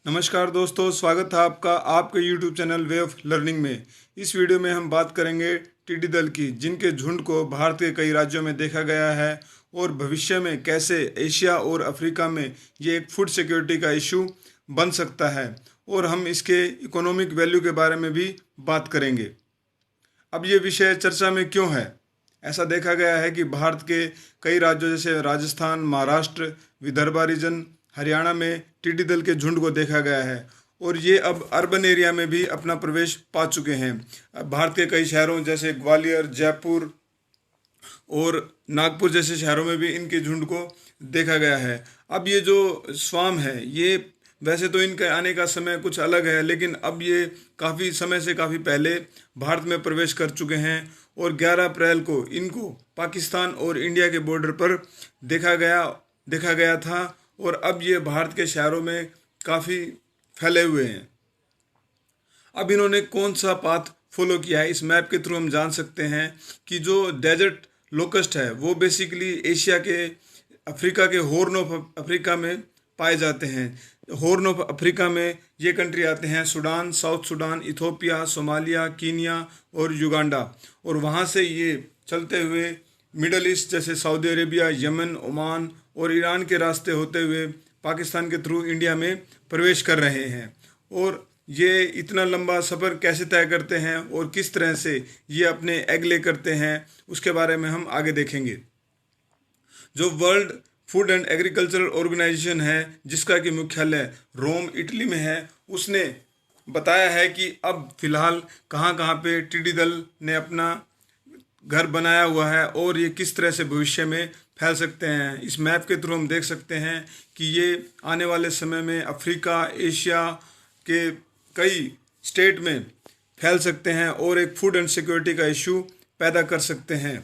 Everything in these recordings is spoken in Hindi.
नमस्कार दोस्तों, स्वागत है आपका आपके YouTube channel way of learning में। इस वीडियो में हम बात करेंगे टिड्डी दल की, जिनके झुंड को भारत के कई राज्यों में देखा गया है और भविष्य में कैसे एशिया और अफ्रीका में ये एक फूड सिक्योरिटी का इशू बन सकता है, और हम इसके इकोनॉमिक वैल्यू के बारे में भी बात करेंगे। अब ये विषय चर्चा में क्यों है? ऐसा देखा गया है कि भारत के कई राज्यों जैसे राजस्थान, महाराष्ट्र, विदर्भा रीजन, हरियाणा में टिड्डी दल के झुंड को देखा गया है, और ये अब अर्बन एरिया में भी अपना प्रवेश पा चुके हैं। अब भारत के कई शहरों जैसे ग्वालियर, जयपुर और नागपुर जैसे शहरों में भी इनके झुंड को देखा गया है। अब ये जो स्वाम है, ये वैसे तो इनके आने का समय कुछ अलग है, लेकिन अब ये काफ़ी समय से काफ़ी पहले भारत में प्रवेश कर चुके हैं, और 11 अप्रैल को इनको पाकिस्तान और इंडिया के बॉर्डर पर देखा गया था, और अब ये भारत के शहरों में काफ़ी फैले हुए हैं। अब इन्होंने कौन सा पाथ फॉलो किया है, इस मैप के थ्रू हम जान सकते हैं कि जो डेजर्ट लोकस्ट है वो बेसिकली एशिया के अफ्रीका के हॉर्न ऑफ अफ्रीका में पाए जाते हैं। हॉर्न ऑफ अफ्रीका में ये कंट्री आते हैं: Sudan, south Sudan, Ethiopia, Somalia, Kenya और युगांडा। और वहाँ से ये चलते हुए मिडल ईस्ट जैसे सऊदी अरेबिया, यमन, ओमान और ईरान के रास्ते होते हुए पाकिस्तान के थ्रू इंडिया में प्रवेश कर रहे हैं। और ये इतना लंबा सफ़र कैसे तय करते हैं और किस तरह से ये अपने एग ले करते हैं, उसके बारे में हम आगे देखेंगे। जो World Food and Agricultural Organization है, जिसका कि मुख्यालय रोम, इटली में है, उसने बताया है कि अब फिलहाल कहाँ कहाँ पे टिड्डी दल ने अपना घर बनाया हुआ है और ये किस तरह से भविष्य में फैल सकते हैं। इस मैप के थ्रू हम देख सकते हैं कि ये आने वाले समय में अफ्रीका, एशिया के कई स्टेट में फैल सकते हैं और एक फूड एंड सिक्योरिटी का इशू पैदा कर सकते हैं।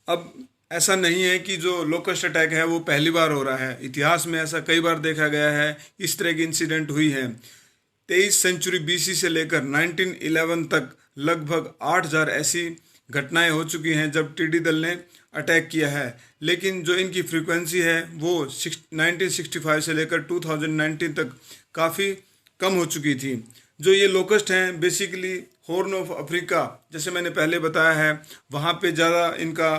अब ऐसा नहीं है कि जो लोकस्ट अटैक है वो पहली बार हो रहा है, इतिहास में ऐसा कई बार देखा गया है, इस तरह की इंसिडेंट हुई है। 23 सेंचुरी BC से लेकर 1911 तक लगभग 8000 ऐसी घटनाएं हो चुकी हैं जब टिड्डी दल ने अटैक किया है, लेकिन जो इनकी फ्रीक्वेंसी है वो 1965 से लेकर 2019 तक काफ़ी कम हो चुकी थी। जो ये लोकस्ट हैं बेसिकली हॉर्न ऑफ अफ्रीका, जैसे मैंने पहले बताया है, वहाँ पे ज़्यादा इनका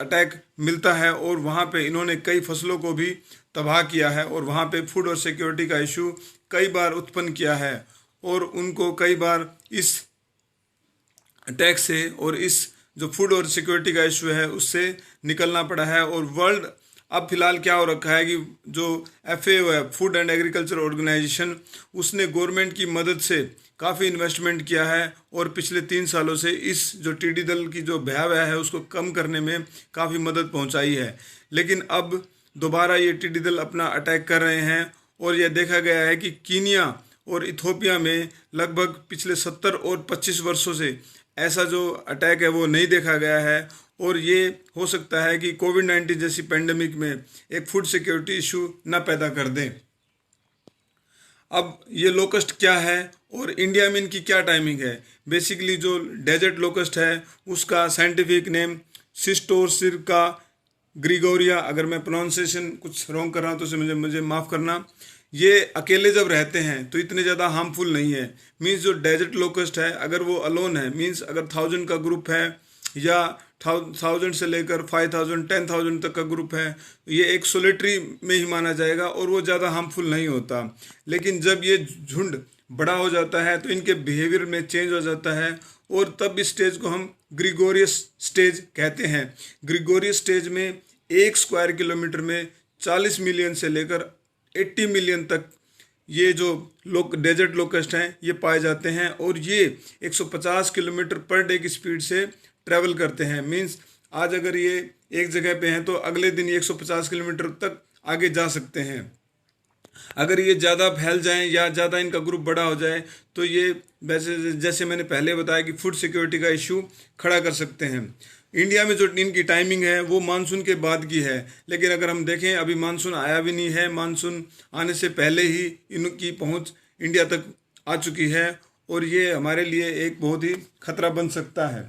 अटैक मिलता है, और वहाँ पे इन्होंने कई फसलों को भी तबाह किया है, और वहाँ पे फूड और सिक्योरिटी का इशू कई बार उत्पन्न किया है, और उनको कई बार इस अटैक से और इस जो फूड और सिक्योरिटी का इशू है उससे निकलना पड़ा है। और वर्ल्ड अब फिलहाल क्या हो रखा है कि जो FAO है, फूड एंड एग्रीकल्चर ऑर्गेनाइजेशन, उसने गवर्नमेंट की मदद से काफ़ी इन्वेस्टमेंट किया है, और पिछले 3 सालों से इस जो टिड्डी दल की जो भयावह है उसको कम करने में काफ़ी मदद पहुंचाई है। लेकिन अब दोबारा ये टिड्डी दल अपना अटैक कर रहे हैं, और यह देखा गया है कि कीनिया और इथोपिया में लगभग पिछले 70 और 25 वर्षों से ऐसा जो अटैक है वो नहीं देखा गया है, और ये हो सकता है कि कोविड-19 जैसी पेंडेमिक में एक फूड सिक्योरिटी इशू न पैदा कर दें। अब ये लोकस्ट क्या है और इंडिया में इनकी क्या टाइमिंग है? बेसिकली जो डेजर्ट लोकस्ट है उसका साइंटिफिक नेम सिस्टोसिरका ग्रिगोरिया, अगर मैं प्रोनाउंसिएशन कुछ रॉन्ग कर रहा हूँ तो मुझे माफ़ करना। ये अकेले जब रहते हैं तो इतने ज़्यादा हार्मफुल नहीं है। मीन्स जो डेजर्ट लोकस्ट है, अगर वो अलोन है, मीन्स अगर 1000 का ग्रुप है या 1000 से लेकर 5000, 10,000 तक का ग्रुप है, ये एक सोलिटरी में ही माना जाएगा और वो ज़्यादा हार्मफुल नहीं होता। लेकिन जब ये झुंड बड़ा हो जाता है तो इनके बिहेवियर में चेंज हो जाता है, और तब इस स्टेज को हम ग्रिगोरियस स्टेज कहते हैं। ग्रिगोरियस स्टेज में 1 स्क्वायर किलोमीटर में 40 मिलियन से लेकर 80 मिलियन तक ये जो डेजर्ट लोकस्ट हैं ये पाए जाते हैं, और ये 150 किलोमीटर पर डे की स्पीड से ट्रैवल करते हैं। मीन्स आज अगर ये एक जगह पे हैं तो अगले दिन 150 किलोमीटर तक आगे जा सकते हैं। अगर ये ज़्यादा फैल जाएं या ज़्यादा इनका ग्रुप बड़ा हो जाए तो ये वैसे जैसे मैंने पहले बताया कि फूड सिक्योरिटी का इशू खड़ा कर सकते हैं। इंडिया में जो इनकी टाइमिंग है वो मानसून के बाद की है, लेकिन अगर हम देखें अभी मानसून आया भी नहीं है, मानसून आने से पहले ही इनकी पहुंच इंडिया तक आ चुकी है, और ये हमारे लिए एक बहुत ही खतरा बन सकता है।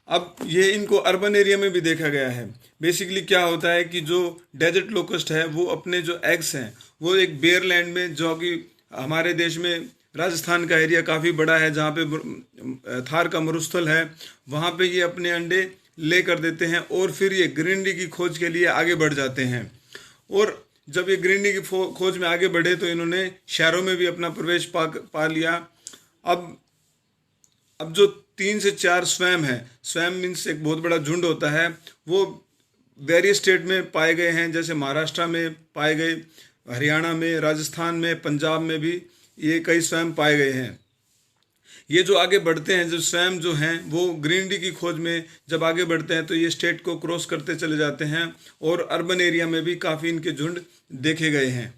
अब ये इनको अर्बन एरिया में भी देखा गया है। बेसिकली क्या होता है कि जो डेजर्ट लोकस्ट है वो अपने जो एग्स हैं वो एक बेयर लैंड में, जो कि हमारे देश में राजस्थान का एरिया काफ़ी बड़ा है जहाँ पे थार का मरुस्थल है, वहाँ पे ये अपने अंडे ले कर देते हैं और फिर ये ग्रीनरी की खोज के लिए आगे बढ़ जाते हैं। और जब ये ग्रीनरी की खोज में आगे बढ़े तो इन्होंने शहरों में भी अपना प्रवेश पा लिया। अब जो 3 से 4 स्वयं है, स्वयं मीन्स एक बहुत बड़ा झुंड होता है, वो वेरियस स्टेट में पाए गए हैं, जैसे महाराष्ट्र में पाए गए, हरियाणा में, राजस्थान में, पंजाब में भी ये कई स्वयं पाए गए हैं। ये जो आगे बढ़ते हैं, जो स्वयं जो हैं वो ग्रीनरी की खोज में जब आगे बढ़ते हैं तो ये स्टेट को क्रॉस करते चले जाते हैं और अर्बन एरिया में भी काफ़ी इनके झुंड देखे गए हैं।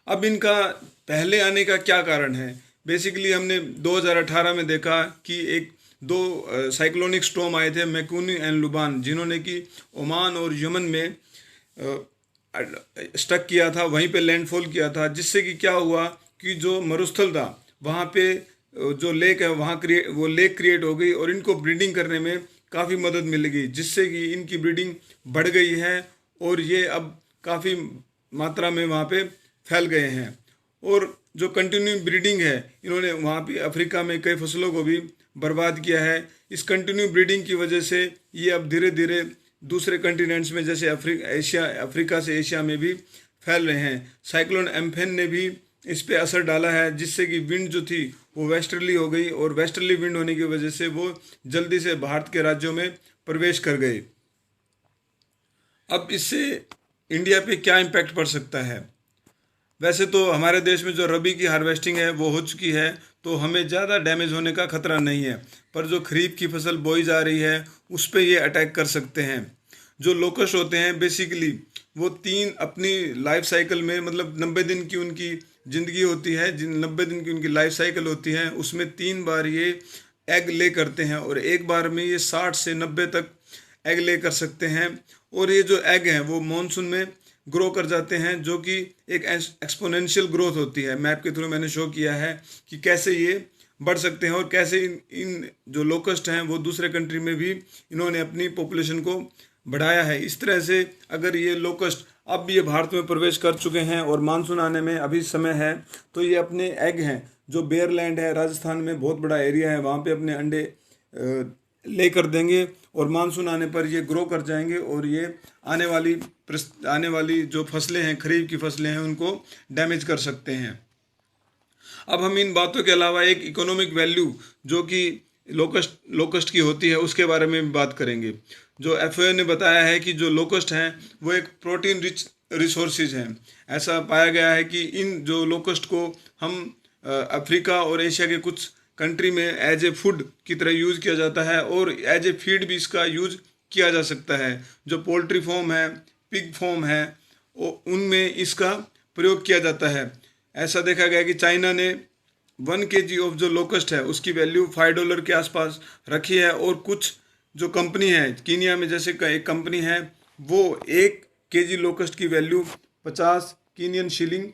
अब इनका पहले आने का क्या कारण है? बेसिकली हमने 2018 में देखा कि दो साइक्लोनिक स्टॉर्म आए थे, मैकूनी एंड लुबान, जिन्होंने कि ओमान और यमन में स्टक किया था, वहीं पे लैंडफॉल किया था, जिससे कि क्या हुआ कि जो मरुस्थल था वहाँ पे जो लेक है वहाँ वो लेक क्रिएट हो गई और इनको ब्रीडिंग करने में काफ़ी मदद मिल गई, जिससे कि इनकी ब्रीडिंग बढ़ गई है और ये अब काफ़ी मात्रा में वहाँ पे फैल गए हैं। और जो कंटिन्यू ब्रीडिंग है, इन्होंने वहाँ पे अफ्रीका में कई फसलों को भी बर्बाद किया है। इस कंटिन्यू ब्रीडिंग की वजह से ये अब धीरे धीरे दूसरे कंटिनेंट्स में, जैसे अफ्रीका से एशिया में भी फैल रहे हैं। साइक्लोन एम्फेन ने भी इस पे असर डाला है, जिससे कि विंड जो थी वो वेस्टर्ली हो गई और वेस्टर्ली विंड होने की वजह से वो जल्दी से भारत के राज्यों में प्रवेश कर गए। अब इससे इंडिया पे क्या इम्पैक्ट पड़ सकता है? वैसे तो हमारे देश में जो रबी की हार्वेस्टिंग है वो हो चुकी है, तो हमें ज़्यादा डैमेज होने का खतरा नहीं है, पर जो खरीफ की फसल बोई जा रही है उस पर ये अटैक कर सकते हैं। जो लोकस्ट होते हैं बेसिकली वो 3 अपनी लाइफ साइकिल में, मतलब 90 दिन की उनकी ज़िंदगी होती है, जिन 90 दिन की उनकी लाइफ साइकिल होती है, उसमें 3 बार ये एग ले करते हैं और एक बार में ये 60 से 90 तक एग ले कर सकते हैं। और ये जो एग हैं वो मॉनसून में ग्रो कर जाते हैं, जो कि एक एक्सपोनेंशियल ग्रोथ होती है। मैप के थ्रू मैंने शो किया है कि कैसे ये बढ़ सकते हैं और कैसे इन जो लोकस्ट हैं वो दूसरे कंट्री में भी इन्होंने अपनी पॉपुलेशन को बढ़ाया है। इस तरह से अगर ये लोकस्ट अब ये भारत में प्रवेश कर चुके हैं और मानसून आने में अभी समय है, तो ये अपने एग हैं, जो बेयर लैंड है, राजस्थान में बहुत बड़ा एरिया है, वहाँ पे अपने अंडे ले कर देंगे और मानसून आने पर ये ग्रो कर जाएंगे और ये आने वाली जो फसलें हैं, खरीफ की फसलें हैं, उनको डैमेज कर सकते हैं। अब हम इन बातों के अलावा एक इकोनॉमिक वैल्यू जो कि लोकस्ट की होती है उसके बारे में भी बात करेंगे। जो FAO ने बताया है कि जो लोकस्ट हैं वो एक प्रोटीन रिच रिसोर्सेज हैं। ऐसा पाया गया है कि इन जो लोकस्ट को हम अफ्रीका और एशिया के कुछ कंट्री में एज ए फूड की तरह यूज़ किया जाता है और एज ए फीड भी इसका यूज़ किया जा सकता है। जो पोल्ट्री फॉर्म है, पिग फॉर्म है, उनमें इसका प्रयोग किया जाता है। ऐसा देखा गया कि चाइना ने 1 kg ऑफ जो लोकस्ट है उसकी वैल्यू $5 के आसपास रखी है और कुछ जो कंपनी है कीनिया में, जैसे एक कंपनी है, वो 1 kg लोकस्ट की वैल्यू 50 कीनियन शिलिंग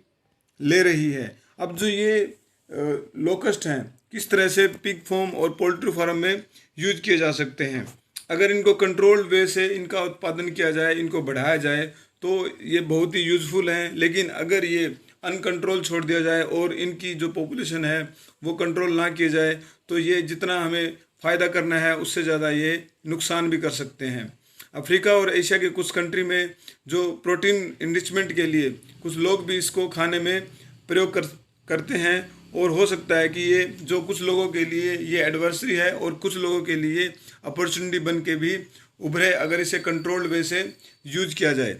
ले रही है। अब जो ये लोकस्ट हैं किस तरह से पिग फार्म और पोल्ट्री फार्म में यूज किए जा सकते हैं? अगर इनको कंट्रोल्ड वे से इनका उत्पादन किया जाए, इनको बढ़ाया जाए, तो ये बहुत ही यूज़फुल हैं। लेकिन अगर ये अनकंट्रोल छोड़ दिया जाए और इनकी जो पॉपुलेशन है वो कंट्रोल ना किए जाए, तो ये जितना हमें फ़ायदा करना है उससे ज़्यादा ये नुकसान भी कर सकते हैं। अफ्रीका और एशिया के कुछ कंट्री में जो प्रोटीन इनरिचमेंट के लिए कुछ लोग भी इसको खाने में प्रयोग करते हैं और हो सकता है कि ये जो कुछ लोगों के लिए ये एडवर्सरी है और कुछ लोगों के लिए अपॉर्चुनिटी बन के भी उभरे, अगर इसे कंट्रोल्ड वे से यूज किया जाए।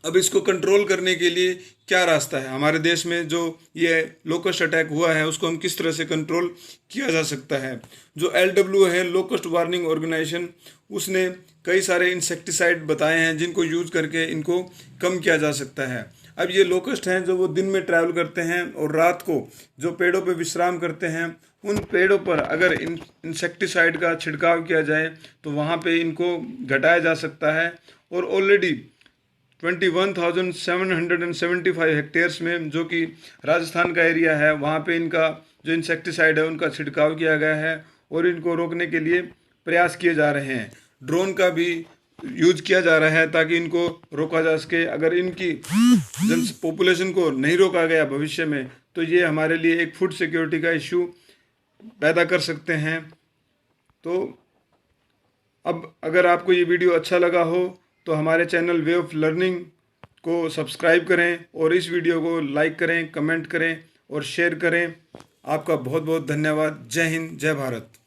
अब इसको कंट्रोल करने के लिए क्या रास्ता है? हमारे देश में जो ये लोकस्ट अटैक हुआ है उसको हम किस तरह से कंट्रोल किया जा सकता है? जो LW है, लोकस्ट वार्निंग ऑर्गेनाइजेशन, उसने कई सारे इंसेक्टिसाइड बताए हैं जिनको यूज करके इनको कम किया जा सकता है। अब ये लोकस्ट हैं जो वो दिन में ट्रैवल करते हैं और रात को जो पेड़ों पे विश्राम करते हैं, उन पेड़ों पर अगर इंसेक्टिसाइड का छिड़काव किया जाए तो वहाँ पे इनको घटाया जा सकता है। और ऑलरेडी 21,775 हेक्टेयर्स में, जो कि राजस्थान का एरिया है, वहाँ पे इनका जो इंसेक्टिसाइड है उनका छिड़काव किया गया है और इनको रोकने के लिए प्रयास किए जा रहे हैं। ड्रोन का भी यूज किया जा रहा है ताकि इनको रोका जा सके। अगर इनकी जन पॉपुलेशन को नहीं रोका गया भविष्य में तो ये हमारे लिए एक फूड सिक्योरिटी का इश्यू पैदा कर सकते हैं। तो अब अगर आपको ये वीडियो अच्छा लगा हो तो हमारे चैनल वे ऑफ लर्निंग को सब्सक्राइब करें और इस वीडियो को लाइक करें, कमेंट करें और शेयर करें। आपका बहुत बहुत धन्यवाद। जय हिंद, जय भारत।